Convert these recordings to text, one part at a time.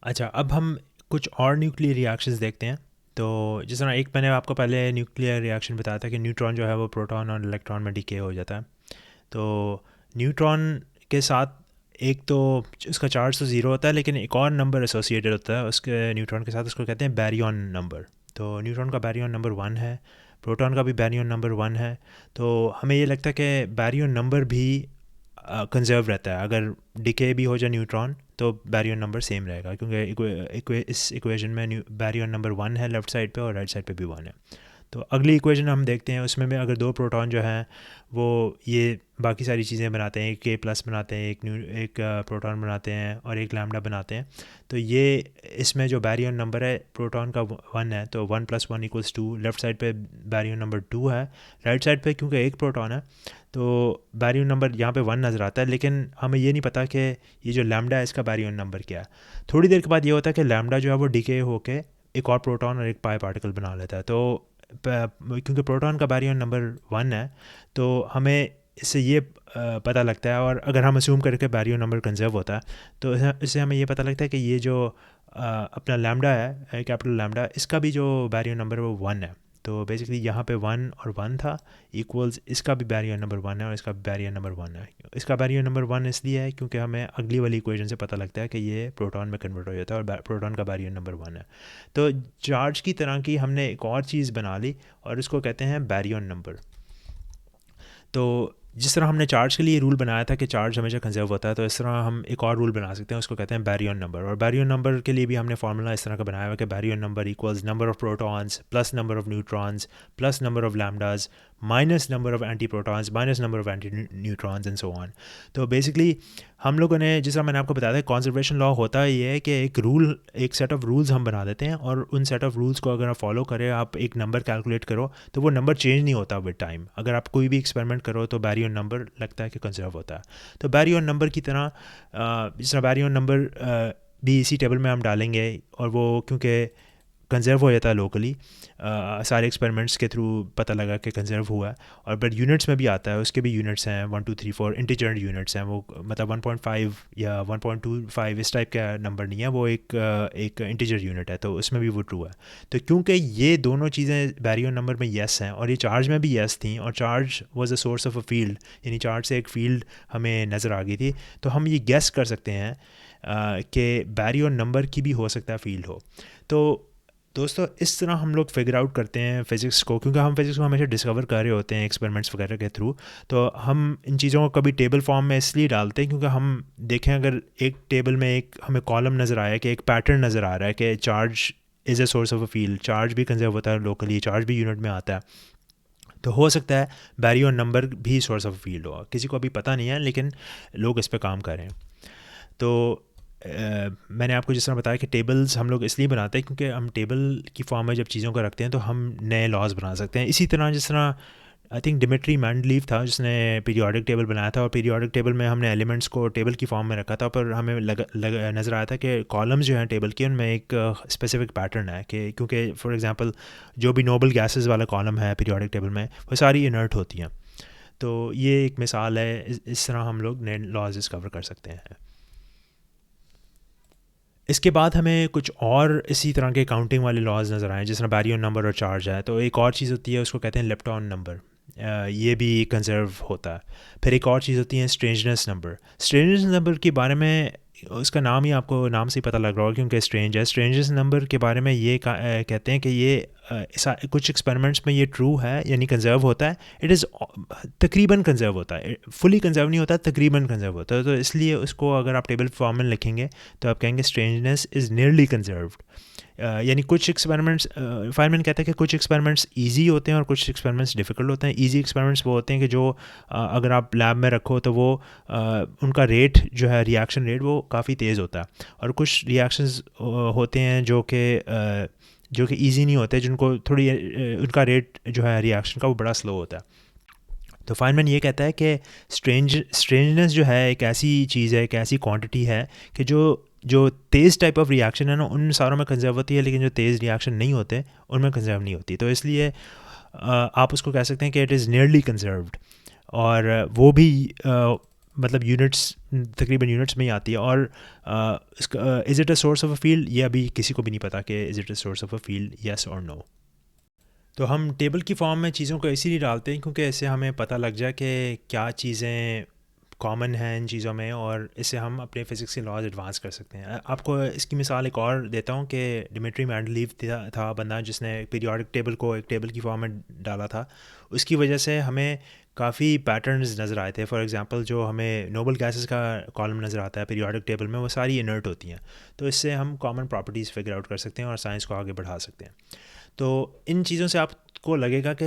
अच्छा, अब हम कुछ और न्यूक्लियर रिएक्शंस देखते हैं। तो जिस तरह एक मैंने आपको पहले न्यूक्लियर रिएक्शन बताया था कि न्यूट्रॉन जो है वो प्रोटॉन और इलेक्ट्रॉन में डिके हो जाता है। तो न्यूट्रॉन के साथ एक तो उसका चार्ज तो ज़ीरो होता है, लेकिन एक और नंबर एसोसिएटेड होता है उसके न्यूट्रॉन के साथ, उसको कहते हैं बैरियन नंबर। तो न्यूट्रॉन का बैरियन नंबर 1 है, प्रोटॉन का भी बैरियन नंबर 1 है। तो हमें ये लगता है कि बैरियन नंबर भी कंजर्व रहता है। अगर डिके भी हो जाए न्यूट्रॉन तो बैरियन नंबर सेम रहेगा, क्योंकि इस इक्वेशन में बैरियन नंबर 1 है लेफ़्ट साइड पे और राइट साइड पे भी 1 है। तो अगली इक्वेशन हम देखते हैं, उसमें भी अगर दो प्रोटॉन जो हैं वो ये बाकी सारी चीज़ें बनाते हैं, एक के प्लस बनाते हैं, एक प्रोटॉन बनाते हैं और एक लैम्डा बनाते हैं। तो ये इसमें जो बैरियन नंबर है प्रोटॉन का 1 है, तो 1+1=2। लेफ़्ट साइड पे बैरियन नंबर 2 है, राइट साइड पे क्योंकि एक प्रोटॉन है तो बैरियन नंबर यहाँ पे 1 नज़र आता है, लेकिन हमें ये नहीं पता कि ये जो लैम्डा है इसका बैरियन नंबर क्या है। थोड़ी देर के बाद ये होता है कि लैम्डा जो है वो डिके होके एक और प्रोटॉन और एक पाई पार्टिकल बना लेता है। तो क्योंकि प्रोटॉन का बैरियन नंबर 1 है तो हमें इससे ये पता लगता है, और अगर हम असूम करके बैरियन नंबर कंजर्व होता है तो इससे हमें ये पता लगता है कि ये जो अपना लैम्डा है, कैपिटल लैम्डा, इसका भी जो बैरियन नंबर है वो 1 है। तो बेसिकली यहाँ पे 1 और 1 था इक्वल्स, इसका भी बैरियर नंबर 1 है और इसका भी बैरियर नंबर 1 है। इसका बैरियर नंबर 1 इसलिए है क्योंकि हमें अगली वाली इक्वेशन से पता लगता है कि ये प्रोटॉन में कन्वर्ट हो जाता है और प्रोटॉन का बैरियर नंबर 1 है। तो चार्ज की तरह की हमने एक और चीज़ बना ली और इसको कहते हैं बैरियर नंबर। तो जिस तरह हमने चार्ज के लिए रूल बनाया था कि चार्ज हमेशा कंजर्व होता है, तो इस तरह हम एक और रूल बना सकते हैं, उसको कहते हैं बैरियन नंबर। और बैरियन नंबर के लिए भी हमने फार्मूला इस तरह का बनाया हुआ है कि baryon number equals number of protons plus number of neutrons plus number of lambdas minus number of anti protons minus number of anti neutrons and so on. तो बेसिकली हम लोगों ने, जिस तरह मैंने आपको बताया था, कॉन्जर्वेशन लॉ होता है ये है कि एक सेट ऑफ़ रूल्स हम बना देते हैं और उन सेट ऑफ़ रूल्स को अगर आप फॉलो करें, आप एक नंबर कैलकुलेट करो तो वो नंबर चेंज नहीं होता विद टाइम। अगर आप कोई भी एक्सपेरिमेंट करो तो बैरियन नंबर लगता है कि कंजर्व होता है। तो बैरियन नंबर की तरह जिस तरह बैरियन नंबर भी इसी टेबल में हम डालेंगे और वो क्योंकि कंजर्व हो जाता है लोकली, सारे एक्सपेरिमेंट्स के थ्रू पता लगा कि कंजर्व हुआ है। और बट यूनिट्स में भी आता है, उसके भी यूनिट्स हैं 1 2 3 4 इंटीजर यूनिट्स हैं, वो मतलब 1.5 या 1.25 इस टाइप का नंबर नहीं है, वो एक इंटीजर यूनिट है, तो उसमें भी वो ट्रू है। तो क्योंकि ये दोनों चीज़ें बैरियर नंबर में येस हैं और ये चार्ज में भी येस थी और charge was a source of a field, यानी चार्ज से एक फील्ड हमें नज़र आ गई थी, तो हम ये गेस कर सकते हैं कि बैरियर नंबर की भी हो सकता है फील्ड हो। तो दोस्तों इस तरह हम लोग फिगर आउट करते हैं फ़िज़िक्स को, क्योंकि हम फिज़िक्स को हमेशा डिस्कवर कर रहे होते हैं एक्सपेरिमेंट्स वगैरह के थ्रू। तो हम इन चीज़ों को कभी टेबल फॉर्म में इसलिए डालते हैं क्योंकि हम देखें, अगर एक टेबल में एक हमें कॉलम नज़र आया कि एक पैटर्न नज़र आ रहा है कि charge is a source of a field, charge भी कंजर्व होता है लोकली, चार्ज भी यूनिट में आता है, तो हो सकता है बैरियर नंबर भी सोर्स ऑफ फील्ड हो। किसी को अभी पता नहीं है, लेकिन लोग इस पर काम कर रहे हैं। तो मैंने आपको जिस तरह बताया कि टेबल्स हम लोग इसलिए बनाते हैं क्योंकि हम टेबल की फॉर्म में जब चीज़ों को रखते हैं तो हम नए लॉज बना सकते हैं। इसी तरह जिस तरह आई थिंक डिमिट्री मेंडलीव था जिसने पीरियोडिक टेबल बनाया था, और पीरियोडिक टेबल में हमने एलिमेंट्स को टेबल की फॉर्म में रखा था, पर हमें नज़र आया था कि कॉलम्स जो हैं टेबल के, उनमें एक स्पेसिफिक पैटर्न है कि क्योंकि फॉर एग्जांपल जो भी नोबल गैसेस वाला कॉलम है पीरियोडिक टेबल में वो सारी इनर्ट होती हैं। तो ये एक मिसाल है, इस तरह हम लोग नए लॉज डिस्कवर कर सकते हैं। इसके बाद हमें कुछ और इसी तरह के काउंटिंग वाले लॉज नज़र आए, जिस तरह बैरियर नंबर और चार्ज है। तो एक और चीज़ होती है, उसको कहते हैं लेप्टॉन नंबर, ये भी कंजर्व होता है। फिर एक और चीज़ होती है स्ट्रेंजनेस नंबर। स्ट्रेंजनेस नंबर के बारे में उसका नाम ही आपको नाम से ही पता लग रहा होगा क्योंकि स्ट्रेंज है। स्ट्रेंजनेस नंबर के बारे में ये कहते हैं कि ये कुछ एक्सपेरिमेंट्स में ये ट्रू है, यानी कंजर्व होता है। इट इज़ तकरीबन कंजर्व होता है, फुली कंजर्व नहीं होता, तकरीबन कंजर्व होता है। तो इसलिए उसको अगर आप टेबल फॉर्म में लिखेंगे तो आप कहेंगे स्ट्रेंजनेस इज़ नियरली कंजर्व्ड। यानी कुछ एक्सपेरिमेंट्स, फायरमैन कहता है कि कुछ एक्सपेरिमेंट्स इजी होते हैं और कुछ एक्सपेरिमेंट्स डिफ़िकल्ट होते हैं। इजी एक्सपेरिमेंट्स वो होते हैं कि जो अगर आप लैब में रखो तो वो उनका रेट जो है, रिएक्शन रेट, वो काफ़ी तेज़ होता है। और कुछ रिएक्शंस होते हैं जो कि ईजी नहीं होते, जिनको थोड़ी उनका रेट जो है रिएक्शन का वो बड़ा स्लो होता है। तो फाइनमैन ये कहता है कि स्ट्रेंजनेस जो है एक ऐसी चीज़ है, एक ऐसी क्वांटिटी है कि जो तेज़ टाइप ऑफ रिएक्शन है ना, उन सारों में कंजर्व होती है, लेकिन जो तेज़ रिएक्शन नहीं होते उनमें कंजर्व नहीं होती। तो इसलिए आप उसको कह सकते हैं कि इट इज़ नियरली कंजर्व्ड। और वो भी मतलब यूनिट्स, तकरीबन यूनिट्स में ही आती है। और इसका is it a source of a field, ये अभी किसी को भी नहीं पता कि is it a source of a field, yes और नो। तो हम टेबल की फॉर्म में चीज़ों को इसीलिए डालते हैं क्योंकि इससे हमें पता लग जाए कि क्या चीज़ें कॉमन हैं इन चीज़ों में, और इससे हम अपने फ़िज़िक्स के लॉज एडवांस कर सकते हैं। आपको इसकी मिसाल एक और देता हूँ कि डिमिट्री मेंडलीव था बंदा जिसने पीरियोडिक टेबल को एक टेबल की फॉर्म में डाला था। उसकी वजह से हमें काफ़ी पैटर्न्स नज़र आए थे। फॉर एग्जांपल जो हमें नोबल गैसेस का कॉलम नज़र आता है पीरियोडिक टेबल में, वो सारी इनर्ट होती हैं। तो इससे हम कॉमन प्रॉपर्टीज़ फिगर आउट कर सकते हैं और साइंस को आगे बढ़ा सकते हैं। तो इन चीज़ों से आपको लगेगा कि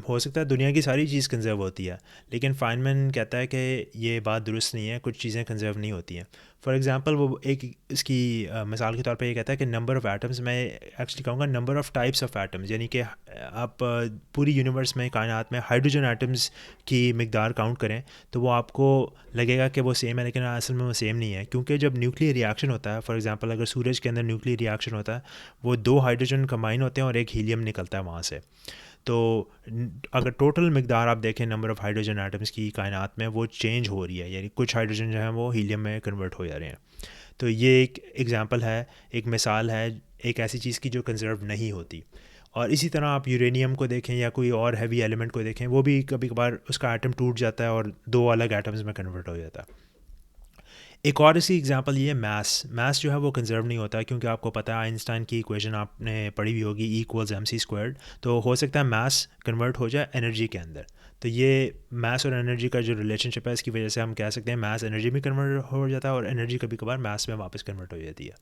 हो सकता है दुनिया की सारी चीज़ कंजर्व होती है, लेकिन फाइनमैन कहता है कि ये बात दुरुस्त नहीं है, कुछ चीज़ें कंजर्व नहीं होती हैं। फॉर एग्जांपल वो एक इसकी मिसाल के तौर पे ये कहता है कि नंबर ऑफ़ एटम्स, मैं एक्चुअली कहूँगा number of types of atoms, यानी कि आप पूरी यूनिवर्स में, कायनात में हाइड्रोजन एटम्स की मिकदार काउंट करें तो वो आपको लगेगा कि वो सेम है, लेकिन असल में वो सेम नहीं है। क्योंकि जब न्यूक्लियर रिएक्शन होता है, फॉर एग्जांपल अगर सूरज के अंदर न्यूक्लियर रिएक्शन होता है, वो 2 हाइड्रोजन कंबाइन होते हैं और एक हीलियम निकलता है वहाँ से। तो अगर टोटल मिकदार आप देखें नंबर ऑफ़ हाइड्रोजन एटम्स की कायनात में, वो चेंज हो रही है, यानी कुछ हाइड्रोजन जो है वो हीलियम में कन्वर्ट हो जा रहे हैं। तो ये एक एग्जांपल है, एक मिसाल है एक ऐसी चीज़ की जो कंजर्व नहीं होती। और इसी तरह आप यूरेनियम को देखें या कोई और हैवी एलिमेंट को देखें, वो भी कभी कभार उसका एटम टूट जाता है और 2 अलग एटम्स में कन्वर्ट हो जाता है। एक और इसी एग्जांपल ये मैथ्स जो है वो कंजर्व नहीं होता, क्योंकि आपको पता है आइंस्टाइन की इक्वेशन आपने पढ़ी हुई होगी, E=mc²। तो हो सकता है मैथ्स कन्वर्ट हो जाए एनर्जी के अंदर। तो ये मैथ्स और एनर्जी का जो रिलेशनशिप है, इसकी वजह से हम कह सकते हैं मैथ्स एनर्जी में कन्वर्ट हो जाता है और एनर्जी कभी कभार मैथ्स में वापस कन्वर्ट हो जाती है।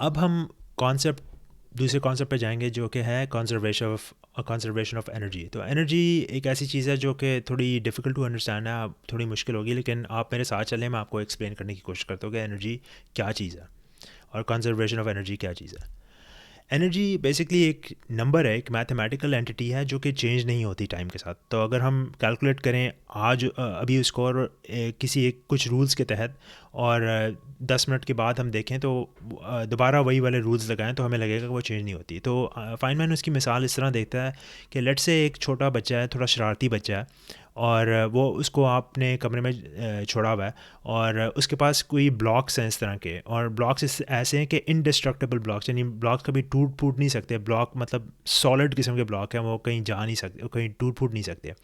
अब हम कॉन्सेप्ट दूसरे कॉन्सेप्ट पे जाएंगे जो कि है कंजर्वेशन ऑफ एनर्जी। तो एनर्जी एक ऐसी चीज़ है जो कि थोड़ी डिफ़िकल्ट टू अंडरस्टैंड है, आप थोड़ी मुश्किल होगी, लेकिन आप मेरे साथ चलें, मैं आपको एक्सप्लेन करने की कोशिश करता हूँ कि एनर्जी क्या चीज़ है और कंजर्वेशन ऑफ एनर्जी क्या चीज़ है। एनर्जी बेसिकली एक नंबर है, एक मैथमेटिकल एंटिटी है जो कि चेंज नहीं होती टाइम के साथ। तो अगर हम कैलकुलेट करें आज अभी उसको और किसी एक कुछ रूल्स के तहत, और 10 मिनट के बाद हम देखें तो दोबारा वही वाले रूल्स लगाएं, तो हमें लगेगा कि वो चेंज नहीं होती। तो फाइनमैन उसकी मिसाल इस तरह देखता है कि लेट से एक छोटा बच्चा है, थोड़ा शरारती बच्चा है, और वो उसको आपने कमरे में छोड़ा हुआ है, और उसके पास कोई ब्लॉक्स हैं इस तरह के, और ब्लॉक्स ऐसे हैं कि इनडिस्ट्रक्टेबल ब्लॉक्स, यानी ब्लॉक्स कभी टूट फूट नहीं सकते। ब्लॉक मतलब सॉलिड किस्म के ब्लॉक हैं, वो कहीं जा नहीं सकते, कहीं टूट फूट नहीं सकते।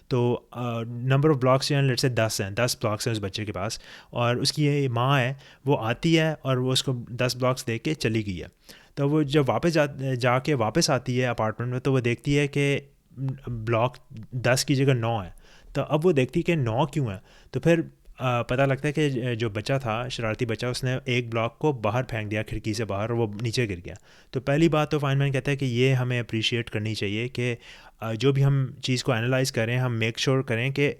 तो नंबर ऑफ़ ब्लॉक्स जो हैं लेट्स से 10 हैं, 10 ब्लॉक्स हैं उस बच्चे के पास, और उसकी ये माँ है, वो आती है और वो उसको 10 ब्लॉक्स दे के चली गई है। तो वो जब वापस जाके वापस आती है अपार्टमेंट में, तो वो देखती है कि ब्लॉक 10 की जगह 9 है। तो अब वो देखती है कि 9 क्यों है। तो फिर पता लगता है कि जो बच्चा था, शरारती बच्चा, उसने एक ब्लॉक को बाहर फेंक दिया खिड़की से बाहर, और वो नीचे गिर गया। तो पहली बात तो फाइनमैन कहता है कि ये हमें अप्रिशिएट करनी चाहिए कि जो भी हम चीज़ को एनालाइज करें, हम मेक श्योर करें कि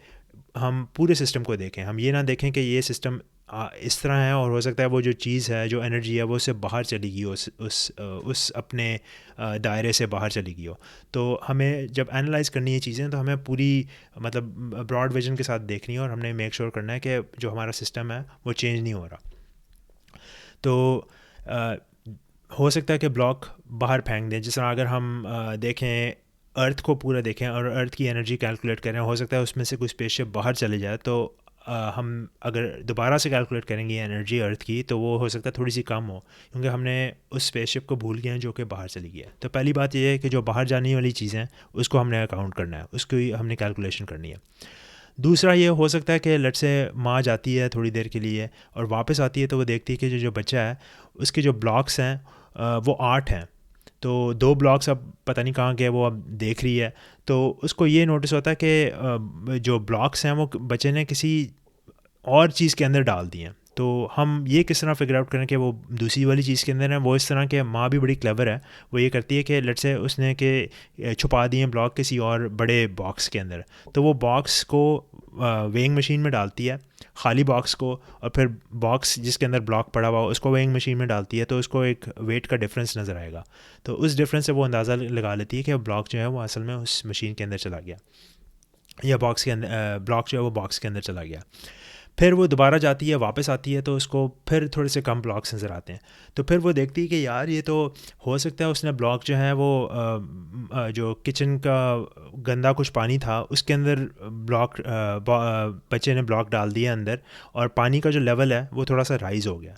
हम पूरे सिस्टम को देखें। हम ये ना देखें कि ये सिस्टम इस तरह है, और हो सकता है वो जो चीज़ है, जो एनर्जी है, वो उससे बाहर चली गई हो, उस अपने दायरे से बाहर चली गई हो। तो हमें जब एनालाइज करनी है चीज़ें, तो हमें पूरी मतलब ब्रॉड विजन के साथ देखनी है, और हमने मेक श्योर करना है कि जो हमारा सिस्टम है वो चेंज नहीं हो रहा। तो अ, हो सकता है कि ब्लॉक बाहर फेंक दें। जिस तरह अगर हम देखें, अर्थ को पूरा देखें और अर्थ की एनर्जी कैलकुलेट करें, हो सकता है उसमें से कोई स्पेसशिप बाहर चले जाए, तो हम अगर दोबारा से कैलकुलेट करेंगे एनर्जी अर्थ की, तो वो हो सकता है थोड़ी सी कम हो, क्योंकि हमने उस स्पेसशिप को भूल गए हैं जो कि बाहर चली गई है। तो पहली बात ये है कि जो बाहर जाने वाली चीज़ें हैं उसको हमने अकाउंट करना है, उसकी हमने कैलकुलेशन करनी है। दूसरा ये हो सकता है कि लेट से माँ जाती है थोड़ी देर के लिए और वापस आती है, तो वो देखती है कि जो बच्चा है उसके जो ब्लॉक्स हैं वो 8 हैं। तो 2 ब्लॉक्स अब पता नहीं कहाँ गए, वो अब देख रही है। तो उसको ये नोटिस होता है कि जो ब्लॉक्स हैं वो बच्चे ने किसी और चीज़ के अंदर डाल दिए हैं। तो हम ये किस तरह फिगर आउट करें कि वो दूसरी वाली चीज़ के अंदर है। वो इस तरह के, माँ भी बड़ी क्लेवर है, वो ये करती है कि लेट से उसने के छुपा दिए ब्लॉक किसी और बड़े बॉक्स के अंदर। तो वो बॉक्स को वेइंग मशीन में डालती है, खाली बॉक्स को, और फिर बॉक्स जिसके अंदर ब्लॉक पड़ा हुआ उसको वेइंग मशीन में डालती है, तो उसको एक वेट का डिफरेंस नज़र आएगा। तो उस डिफरेंस से वो अंदाज़ा लगा लेती है कि ब्लॉक जो है वो असल में उस मशीन के अंदर चला गया, या बॉक्स के अंदर ब्लॉक जो है वो बॉक्स के अंदर चला गया। फिर वो दोबारा जाती है, वापस आती है, तो उसको फिर थोड़े से कम ब्लॉक्स नज़र आते हैं। तो फिर वो देखती है कि यार ये तो हो सकता है उसने ब्लॉक जो है वो जो किचन का गंदा कुछ पानी था उसके अंदर बच्चे ने ब्लॉक डाल दिया अंदर, और पानी का जो लेवल है वो थोड़ा सा राइज़ हो गया।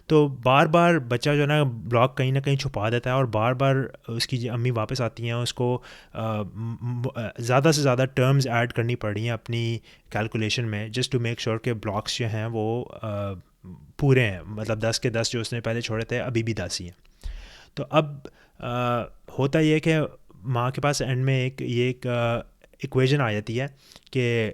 तो बार बार बच्चा जो है ना ब्लॉक कहीं ना कहीं छुपा देता है, और बार बार उसकी जो अम्मी वापस आती हैं उसको ज़्यादा से ज़्यादा टर्म्स ऐड करनी पड़ रही हैं अपनी कैलकुलेशन में, जस्ट टू मेक श्योर कि ब्लॉक्स जो हैं वो पूरे हैं, मतलब 10 के 10 जो उसने पहले छोड़े थे अभी भी 10 ही हैं। तो अब होता ये है कि माँ के पास एंड में एक इक्वेशन आ जाती है कि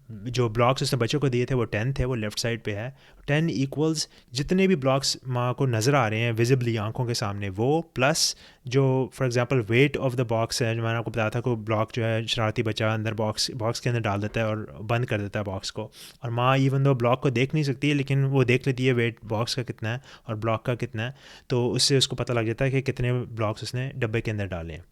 जो ब्लॉक्स उसने बच्चों को दिए थे वो 10 थे, वो लेफ़्ट साइड पे है। 10 इक्वल्स जितने भी ब्लॉक्स माँ को नज़र आ रहे हैं विजिबली आंखों के सामने, वो प्लस जो for example weight of the box है, जो मैंने आपको बताया था कोई ब्लॉक जो है शरारती बच्चा अंदर बॉक्स के अंदर डाल देता है और बंद कर देता है बॉक्स को, और माँ इवन दो ब्लॉक को देख नहीं सकती है लेकिन वो देख लेती है वेट बॉक्स का कितना है और ब्लॉक का कितना है, तो उससे उसको पता लग जाता है कि कितने ब्लॉक्स उसने डब्बे के अंदर डाले हैं।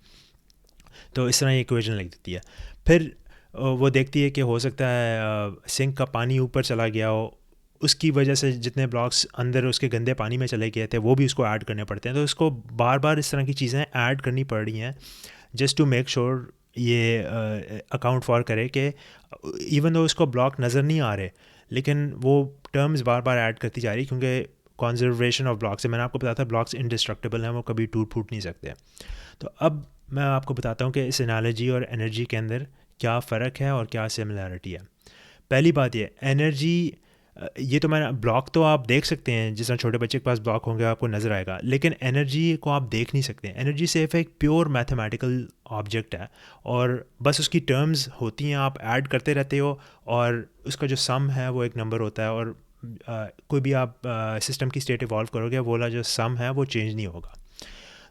तो इस तरह ये इक्वेशन लिख देती है। फिर वो देखती है कि हो सकता है सिंक का पानी ऊपर चला गया हो, उसकी वजह से जितने ब्लॉक्स अंदर उसके गंदे पानी में चले गए थे वो भी उसको ऐड करने पड़ते हैं। तो उसको बार बार इस तरह की चीज़ें ऐड करनी पड़ रही हैं जस्ट टू मेक श्योर ये अकाउंट फॉर करे कि इवन दो उसको ब्लॉक नज़र नहीं आ रहे लेकिन वो टर्म्स बार बार ऐड करती जा रही, क्योंकि कॉन्जर्वेशन ऑफ ब्लॉक्स से मैंने आपको बताया था ब्लॉक्स इंडिस्ट्रक्टिबल हैं, वो कभी टूट फूट नहीं सकते। तो अब मैं आपको बताता हूँ कि इस एनालॉजी और एनर्जी के अंदर क्या फ़र्क है और क्या सिमिलैरिटी है। पहली बात ये एनर्जी, ये तो मैंने ब्लॉक तो आप देख सकते हैं, जिस तरह छोटे बच्चे के पास ब्लॉक होंगे आपको नज़र आएगा, लेकिन एनर्जी को आप देख नहीं सकते। एनर्जी सिर्फ एक प्योर मैथमेटिकल ऑब्जेक्ट है और बस उसकी टर्म्स होती हैं, आप ऐड करते रहते हो और उसका जो सम है वो एक नंबर होता है, और कोई भी आप सिस्टम की स्टेट इवॉल्व करोगे वो वाला जो सम है वो चेंज नहीं होगा।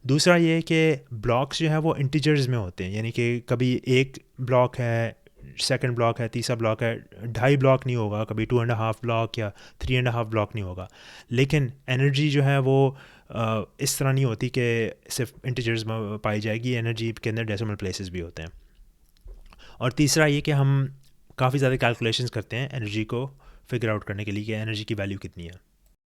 दूसरा ये है कि ब्लॉक्स जो है वो इंटीजर्स में होते हैं, यानी कि कभी एक ब्लॉक है, सेकंड ब्लॉक है, तीसरा ब्लॉक है, 2.5 ब्लॉक नहीं होगा, कभी 2.5 ब्लॉक या 3.5 ब्लॉक नहीं होगा। लेकिन एनर्जी जो है वो इस तरह नहीं होती कि सिर्फ इंटीजर्स में पाई जाएगी, एनर्जी के अंदर डेसिमल प्लेसेस भी होते हैं। और तीसरा ये कि हम काफ़ी ज़्यादा कैलकुलेशंस करते हैं एनर्जी को फिगर आउट करने के लिए कि एनर्जी की वैल्यू कितनी है।